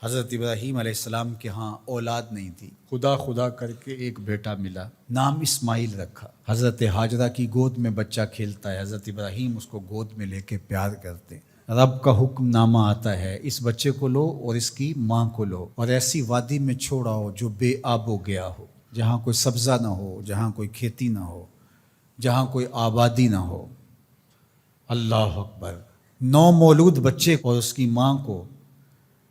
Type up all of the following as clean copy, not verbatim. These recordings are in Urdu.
حضرت ابراہیم علیہ السلام کے ہاں اولاد نہیں تھی، خدا خدا کر کے ایک بیٹا ملا، نام اسماعیل رکھا۔ حضرت ہاجرہ کی گود میں بچہ کھیلتا ہے، حضرت ابراہیم اس کو گود میں لے کے پیار کرتے ہیں۔ رب کا حکم نامہ آتا ہے، اس بچے کو لو اور اس کی ماں کو لو اور ایسی وادی میں چھوڑاؤ جو بے آب و گیا ہو، جہاں کوئی سبزہ نہ ہو، جہاں کوئی کھیتی نہ ہو، جہاں کوئی آبادی نہ ہو۔ اللہ اکبر! نومولود بچے اور اس کی ماں کو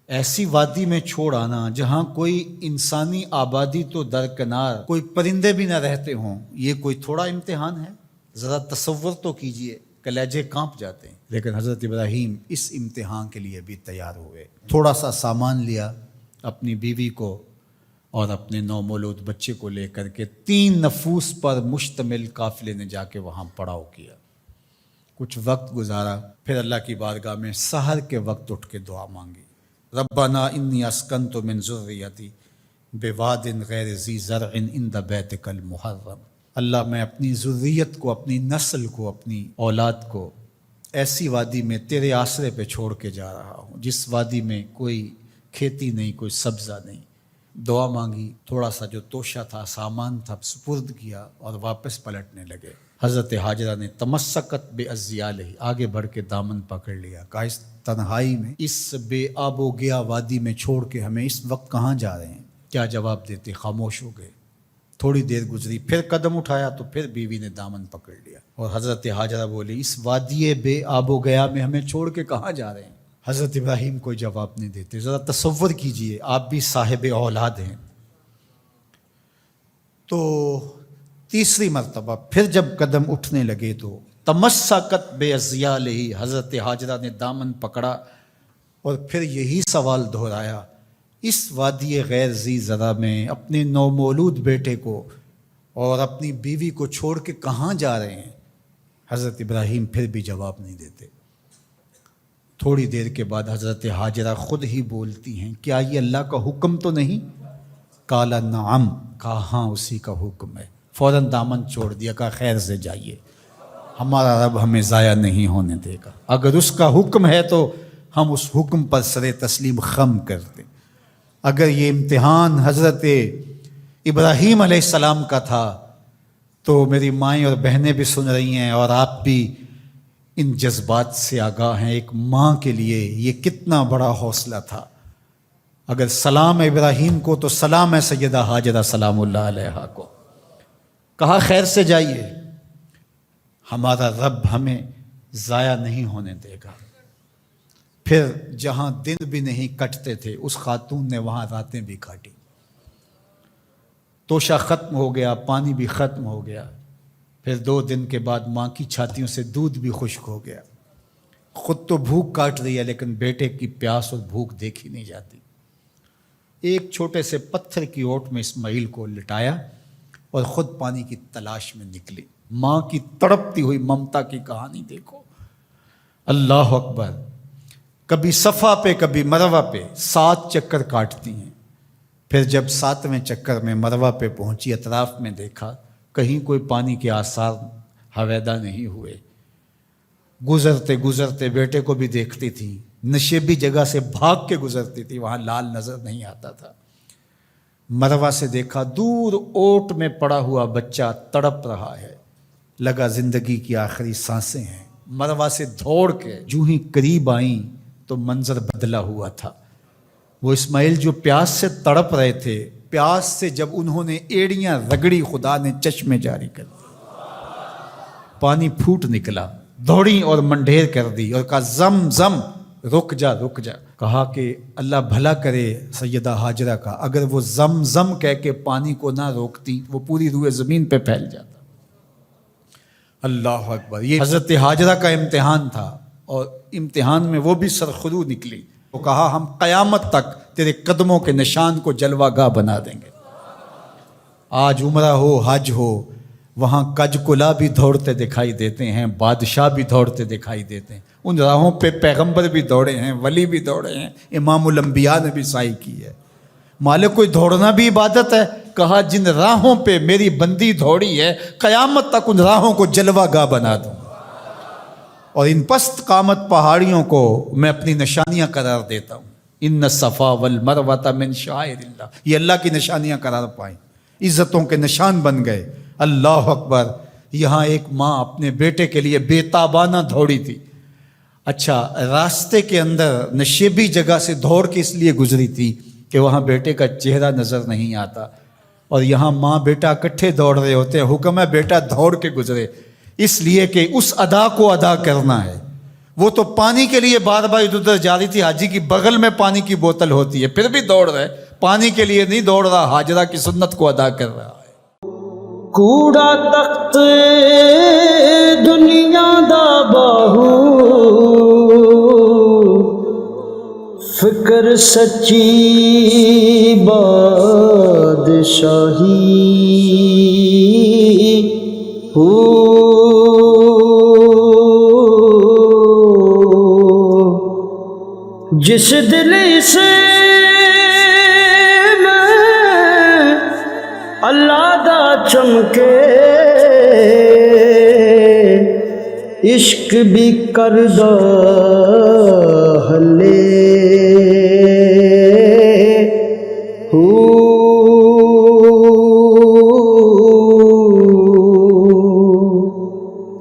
ایسی وادی میں چھوڑ آنا جہاں کوئی انسانی آبادی تو درکنار، کوئی پرندے بھی نہ رہتے ہوں، یہ کوئی تھوڑا امتحان ہے؟ ذرا تصور تو کیجئے، کلیجے کانپ جاتے ہیں۔ لیکن حضرت ابراہیم اس امتحان کے لیے بھی تیار ہوئے۔ تھوڑا سا سامان لیا، اپنی بیوی کو اور اپنے نومولود بچے کو لے کر کے 3 نفوس پر مشتمل قافلے نے جا کے وہاں پڑاؤ کیا۔ کچھ وقت گزارا، پھر اللہ کی بارگاہ میں سحر کے وقت اٹھ کے دعا مانگی، ربنا انی اسکنت من ذریتی بواد غیر ذی زرع عند بیتک المحرم۔ اللہ، میں اپنی ذریت کو، اپنی نسل کو، اپنی اولاد کو ایسی وادی میں تیرے آسرے پہ چھوڑ کے جا رہا ہوں جس وادی میں کوئی کھیتی نہیں، کوئی سبزہ نہیں۔ دعا مانگی، تھوڑا سا جو توشہ تھا، سامان تھا، سپرد کیا اور واپس پلٹنے لگے۔ حضرت ہاجرہ نے تمسکت بعضیالہ، آگے بڑھ کے دامن پکڑ لیا، کہا اس تنہائی میں، اس بے آب و گیا وادی میں چھوڑ کے ہمیں اس وقت کہاں جا رہے ہیں؟ کیا جواب دیتے؟ خاموش ہو گئے۔ تھوڑی دیر گزری، پھر قدم اٹھایا تو پھر بیوی نے دامن پکڑ لیا اور حضرت ہاجرہ بولی، اس وادی بے آب و گیا میں ہمیں چھوڑ کے کہاں جا رہے ہیں؟ حضرت ابراہیم کوئی جواب نہیں دیتے۔ ذرا تصور کیجئے، آپ بھی صاحب اولاد ہیں۔ تو تیسری مرتبہ پھر جب قدم اٹھنے لگے تو تمسکت بعضیالہ، حضرت ہاجرہ نے دامن پکڑا اور پھر یہی سوال دہرایا، اس وادی غیر ذی زرع میں اپنے نومولود بیٹے کو اور اپنی بیوی کو چھوڑ کے کہاں جا رہے ہیں؟ حضرت ابراہیم پھر بھی جواب نہیں دیتے۔ تھوڑی دیر کے بعد حضرت ہاجرہ خود ہی بولتی ہیں، کیا یہ اللہ کا حکم تو نہیں؟ قال نعم، کہا ہاں اسی کا حکم ہے۔ فوراً دامن چھوڑ دیا، کہا خیر سے جائیے، ہمارا رب ہمیں ضائع نہیں ہونے دے گا، اگر اس کا حکم ہے تو ہم اس حکم پر سر تسلیم خم کرتے۔ اگر یہ امتحان حضرت ابراہیم علیہ السلام کا تھا تو میری مائیں اور بہنیں بھی سن رہی ہیں اور آپ بھی ان جذبات سے آگاہ ہیں۔ ایک ماں کے لیے یہ کتنا بڑا حوصلہ تھا۔ اگر سلام ابراہیم کو تو سلام ہے سیدہ ہاجرہ سلام اللہ علیہا کو۔ کہا خیر سے جائیے، ہمارا رب ہمیں ضائع نہیں ہونے دے گا۔ پھر جہاں دن بھی نہیں کٹتے تھے اس خاتون نے وہاں راتیں بھی کاٹی۔ توشہ ختم ہو گیا، پانی بھی ختم ہو گیا، پھر 2 دن کے بعد ماں کی چھاتیوں سے دودھ بھی خشک ہو گیا۔ خود تو بھوک کاٹ رہی ہے لیکن بیٹے کی پیاس اور بھوک دیکھی نہیں جاتی۔ ایک چھوٹے سے پتھر کی اوٹ میں اسماعیل کو لٹایا اور خود پانی کی تلاش میں نکلی۔ ماں کی تڑپتی ہوئی ممتا کی کہانی دیکھو۔ اللہ اکبر! کبھی صفا پہ کبھی مروہ پہ 7 چکر کاٹتی ہیں۔ پھر جب 7ویں چکر میں مروہ پہ پہنچی، اطراف میں دیکھا، کہیں کوئی پانی کے آثار ہویدا نہیں ہوئے۔ گزرتے گزرتے بیٹے کو بھی دیکھتی تھی، نشیبی جگہ سے بھاگ کے گزرتی تھی، وہاں لال نظر نہیں آتا تھا۔ مروہ سے دیکھا، دور اوٹ میں پڑا ہوا بچہ تڑپ رہا ہے، لگا زندگی کی آخری سانسیں ہیں۔ مروہ سے دوڑ کے جو ہی قریب آئیں تو منظر بدلا ہوا تھا۔ وہ اسماعیل جو پیاس سے تڑپ رہے تھے، پیاس سے جب انہوں نے ایڑیاں رگڑی، خدا نے چشمے جاری کر دی، پانی پھوٹ نکلا، دوڑی اور منڈھیر کر دی اور کہا زم زم، رک جا رک جا۔ کہا کہ اللہ بھلا کرے سیدہ ہاجرہ کا، اگر وہ زم زم کہہ کے پانی کو نہ روکتی وہ پوری روئے زمین پہ پھیل جاتا۔ اللہ اکبر! یہ حضرت ہاجرہ کا امتحان تھا اور امتحان میں وہ بھی سرخرو نکلی۔ وہ کہا ہم قیامت تک تیرے قدموں کے نشان کو جلوہ گاہ بنا دیں گے۔ آج عمرہ ہو، حج ہو، وہاں کج کلا بھی دوڑتے دکھائی دیتے ہیں، بادشاہ بھی دوڑتے دکھائی دیتے ہیں۔ ان راہوں پہ پیغمبر بھی دوڑے ہیں، ولی بھی دوڑے ہیں، امام الانبیاء نے بھی سعی کی ہے۔ مالک کوئی دوڑنا بھی عبادت ہے؟ کہا جن راہوں پہ میری بندی دوڑی ہے قیامت تک ان راہوں کو جلوہ گاہ بنا دوں، اور ان پست قامت پہاڑیوں کو میں اپنی نشانیاں قرار دیتا ہوں۔ ان الصفا والمروۃ من شعائر اللہ، یہ اللہ کی نشانیاں قرار پائیں، عزتوں کے نشان بن گئے۔ اللہ اکبر۔ یہاں ایک ماں اپنے بیٹے کے لیے بے تابانہ دوڑی تھی۔ اچھا، راستے کے اندر نشیبی جگہ سے دوڑ کے اس لیے گزری تھی کہ وہاں بیٹے کا چہرہ نظر نہیں آتا، اور یہاں ماں بیٹا اکٹھے دوڑ رہے ہوتے ہیں، حکم ہے بیٹا دوڑ کے گزرے، اس لیے کہ اس ادا کو ادا کرنا ہے۔ وہ تو پانی کے لیے بار بار ادھر ادھر جا رہی تھی، حاجی کی بغل میں پانی کی بوتل ہوتی ہے، پھر بھی دوڑ رہے، پانی کے لیے نہیں دوڑ رہا، حاجرہ کی سنت کو ادا کر رہا ہے۔ کوڑا تخت دنیا دا باہو، فکر سچی بادشاہی ہو، جس دل سے میں اللہ دا چمکے، عشق بھی کردہ ہلے۔